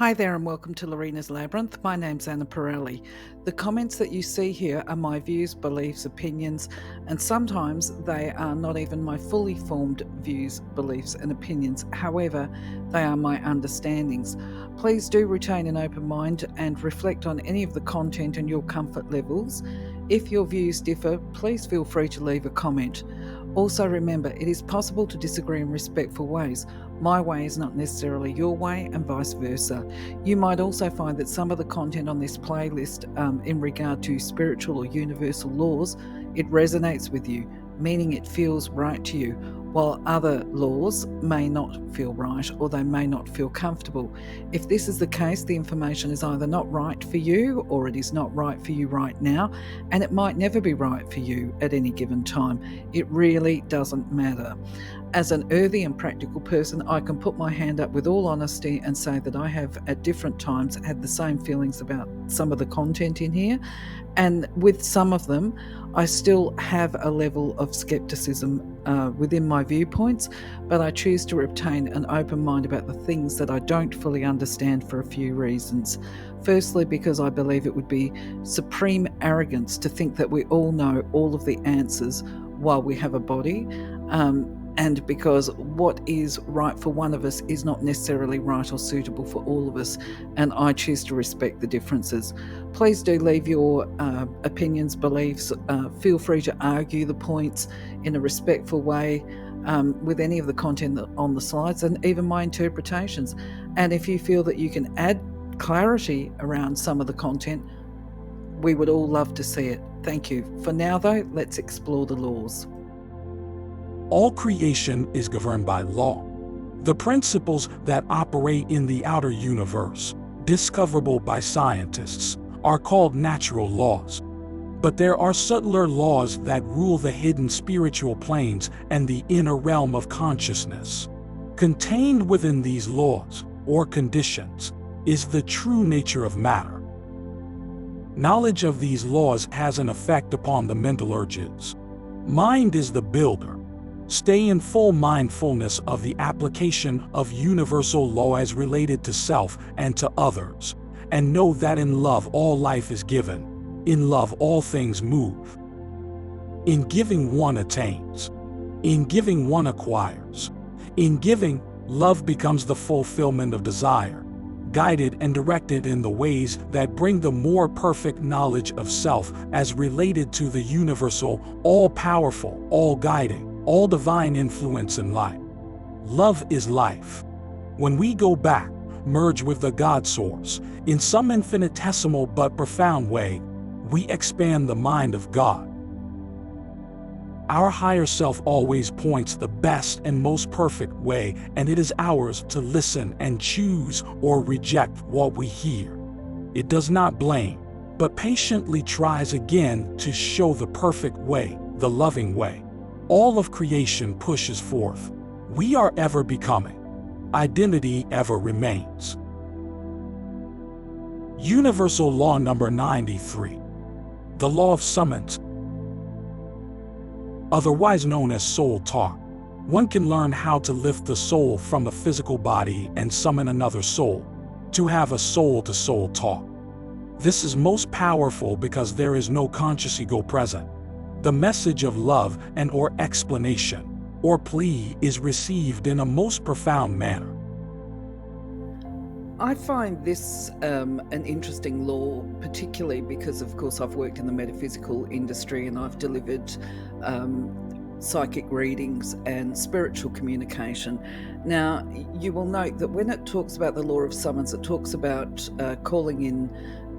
Hi there and welcome to Lorena's Labyrinth. My name's Anna Pirelli. The comments that you see here are my views, beliefs, opinions, and sometimes they are not even my fully formed views, beliefs, and opinions. However, they are my understandings. Please do retain an open mind and reflect on any of the content and your comfort levels. If your views differ, please feel free to leave a comment. Also remember, it is possible to disagree in respectful ways. My way is not necessarily your way and vice versa. You might also find that some of the content on this playlist in regard to spiritual or universal laws, it resonates with you, meaning it feels right to you, while other laws may not feel right or they may not feel comfortable. If this is the case, the information is either not right for you or it is not right for you right now, and it might never be right for you at any given time. It really doesn't matter. As an earthy and practical person, I can put my hand up with all honesty and say that I have at different times had the same feelings about some of the content in here. And with some of them, I still have a level of skepticism within my viewpoints, but I choose to retain an open mind about the things that I don't fully understand for a few reasons. Firstly, because I believe it would be supreme arrogance to think that we all know all of the answers while we have a body. And because what is right for one of us is not necessarily right or suitable for all of us, and I choose to respect the differences. Please do leave your opinions, beliefs. Feel free to argue the points in a respectful way with any of the content on the slides and even my interpretations. And if you feel that you can add clarity around some of the content, we would all love to see it. Thank you. For now, though, let's explore the laws. All creation is governed by law. The principles that operate in the outer universe, discoverable by scientists, are called natural laws. But there are subtler laws that rule the hidden spiritual planes and the inner realm of consciousness. Contained within these laws, or conditions, is the true nature of matter. Knowledge of these laws has an effect upon the mental urges. Mind is the builder. Stay in full mindfulness of the application of universal law as related to self and to others, and know that in love all life is given, in love all things move. In giving one attains, in giving one acquires. In giving, love becomes the fulfillment of desire, guided and directed in the ways that bring the more perfect knowledge of self as related to the universal, all-powerful, all-guiding, all divine influence in life. Love is life. When we go back, merge with the God source, in some infinitesimal but profound way, we expand the mind of God. Our higher self always points the best and most perfect way, and it is ours to listen and choose or reject what we hear. It does not blame, but patiently tries again to show the perfect way, the loving way. All of creation pushes forth. We are ever becoming. Identity ever remains. Universal Law number 93. The law of summons, otherwise known as soul talk. One can learn how to lift the soul from the physical body and summon another soul, to have a soul-to-soul talk. This is most powerful because there is no conscious ego present. The message of love and or explanation or plea is received in a most profound manner. I find this an interesting law, particularly because, of course, I've worked in the metaphysical industry and I've delivered psychic readings and spiritual communication. Now, you will note that when it talks about the law of summons, it talks about calling in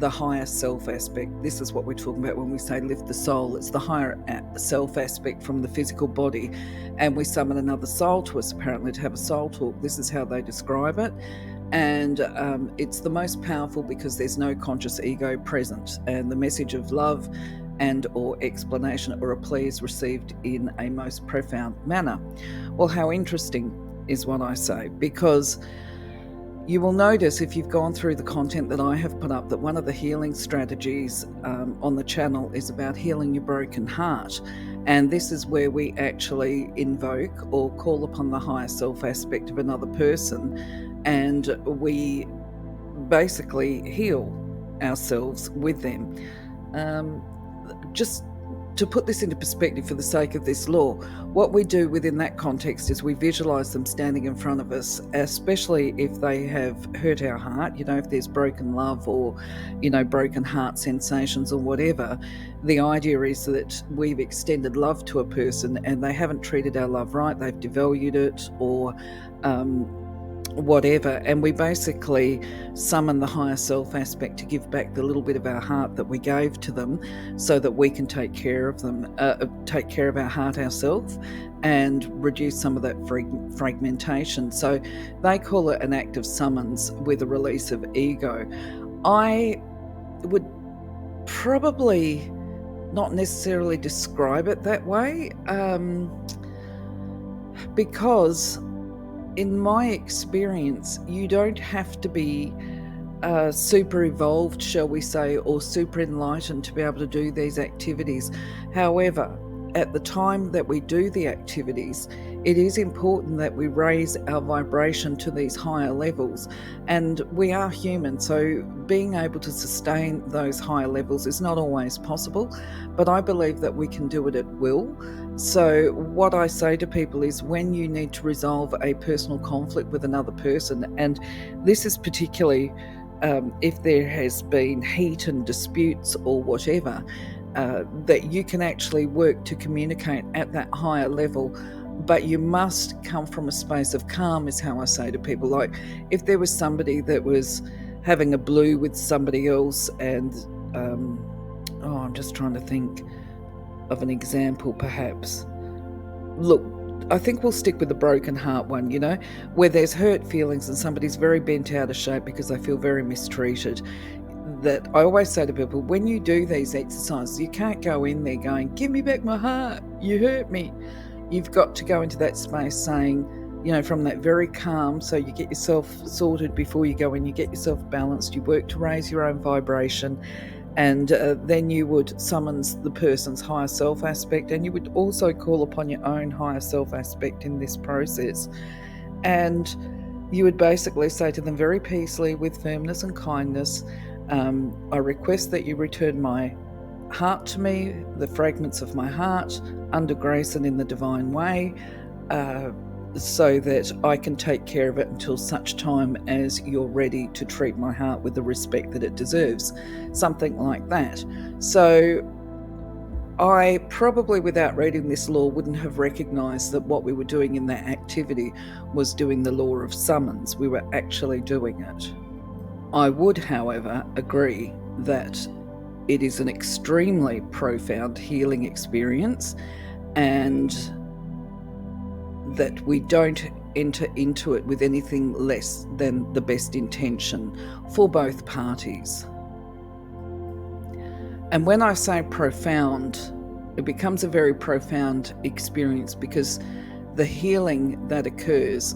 the higher self aspect. This is what we're talking about when we say lift the soul. It's the higher self aspect from the physical body, and we summon another soul to us, apparently, to have a soul talk. This is how they describe it. And it's the most powerful because there's no conscious ego present, and the message of love and or explanation or a plea is received in a most profound manner. Well, how interesting is what I say, because you will notice if you've gone through the content that I have put up that one of the healing strategies on the channel is about healing your broken heart. And this is where we actually invoke or call upon the higher self aspect of another person, and we basically heal ourselves with them. Just to put this into perspective for the sake of this law, what we do within that context is we visualize them standing in front of us, especially if they have hurt our heart, if there's broken love or, broken heart sensations or whatever. The idea is that we've extended love to a person and they haven't treated our love right, they've devalued it or whatever, and we basically summon the higher self aspect to give back the little bit of our heart that we gave to them so that we can take care of them, take care of our heart ourselves and reduce some of that fragmentation. So they call it an act of summons with a release of ego. I would probably not necessarily describe it that way, because in my experience, you don't have to be super evolved, shall we say, or super enlightened to be able to do these activities. However, at the time that we do the activities, it is important that we raise our vibration to these higher levels. And we are human, so being able to sustain those higher levels is not always possible, but I believe that we can do it at will. So what I say to people is when you need to resolve a personal conflict with another person, and this is particularly if there has been heat and disputes or whatever, that you can actually work to communicate at that higher level, but you must come from a space of calm, is how I say to people. Like if there was somebody that was having a blue with somebody else and I'm just trying to think of an example perhaps. Look, I think we'll stick with the broken heart one, where there's hurt feelings and somebody's very bent out of shape because they feel very mistreated. That I always say to people, when you do these exercises, you can't go in there going, give me back my heart, you hurt me. You've got to go into that space saying, from that very calm, so you get yourself sorted before you go in, you get yourself balanced, you work to raise your own vibration, and then you would summons the person's higher self aspect, and you would also call upon your own higher self aspect in this process. And you would basically say to them very peacefully, with firmness and kindness, I request that you return my heart to me, the fragments of my heart, under grace and in the divine way, so that I can take care of it until such time as you're ready to treat my heart with the respect that it deserves. Something like that. So I probably, without reading this law, wouldn't have recognised that what we were doing in that activity was doing the law of summons. We were actually doing it. I would, however, agree that it is an extremely profound healing experience, and that we don't enter into it with anything less than the best intention for both parties. And when I say profound, it becomes a very profound experience, because the healing that occurs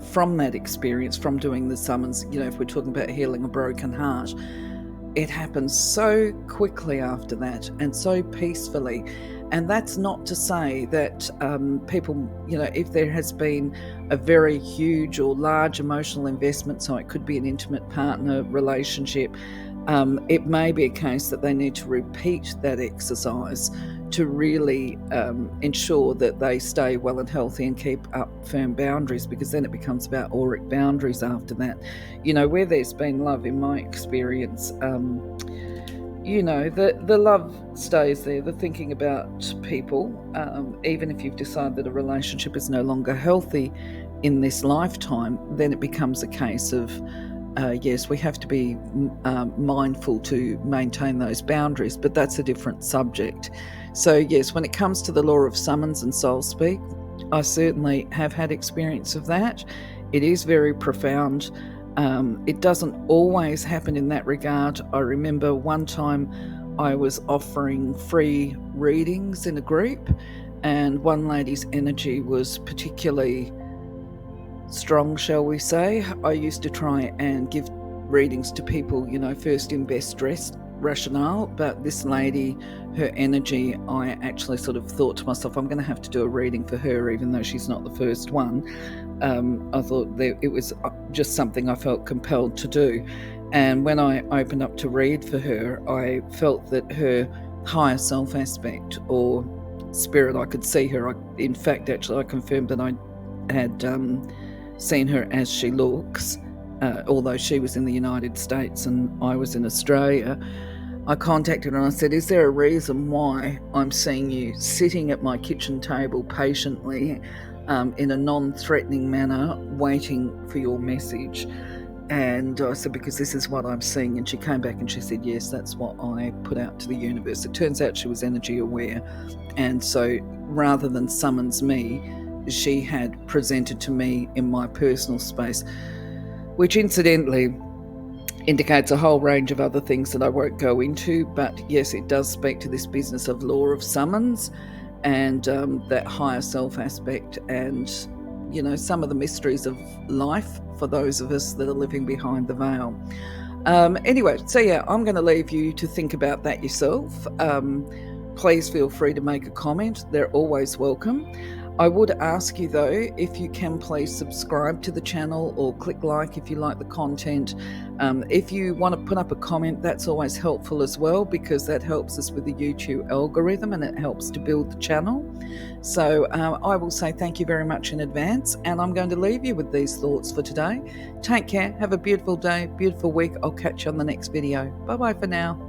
from that experience, from doing the summons, if we're talking about healing a broken heart, it happens so quickly after that and so peacefully. And that's not to say that people, if there has been a very huge or large emotional investment, so it could be an intimate partner relationship, it may be a case that they need to repeat that exercise to really ensure that they stay well and healthy and keep up firm boundaries, because then it becomes about auric boundaries after that. Where there's been love, in my experience, the love stays there, the thinking about people, even if you've decided that a relationship is no longer healthy in this lifetime, then it becomes a case of, yes, we have to be mindful to maintain those boundaries, but that's a different subject. So yes, when it comes to the law of summons and soul speak, I certainly have had experience of that. It is very profound. It doesn't always happen in that regard. I remember one time I was offering free readings in a group, and one lady's energy was particularly strong, shall we say. I used to try and give readings to people, first in best dressed rationale, but this lady, her energy, I actually sort of thought to myself, I'm going to have to do a reading for her, even though she's not the first one. I thought it was just something I felt compelled to do. And when I opened up to read for her, I felt that her higher self aspect or spirit, I could see her. In fact, actually, I confirmed that I had seen her as she looks, although she was in the United States and I was in Australia. I contacted her and I said, is there a reason why I'm seeing you sitting at my kitchen table patiently in a non-threatening manner, waiting for your message? And I said, because this is what I'm seeing. And she came back and she said, yes, that's what I put out to the universe. It turns out she was energy aware. And so rather than summons me, she had presented to me in my personal space, which incidentally indicates a whole range of other things that I won't go into. But yes, it does speak to this business of law of summons and that higher self aspect and, you know, some of the mysteries of life for those of us that are living behind the veil. Anyway, so yeah, I'm going to leave you to think about that yourself. Please feel free to make a comment. They're always welcome. I would ask you though, if you can please subscribe to the channel or click like if you like the content. If you want to put up a comment, that's always helpful as well, because that helps us with the YouTube algorithm and it helps to build the channel. So I will say thank you very much in advance, and I'm going to leave you with these thoughts for today. Take care, have a beautiful day, beautiful week. I'll catch you on the next video. Bye bye for now.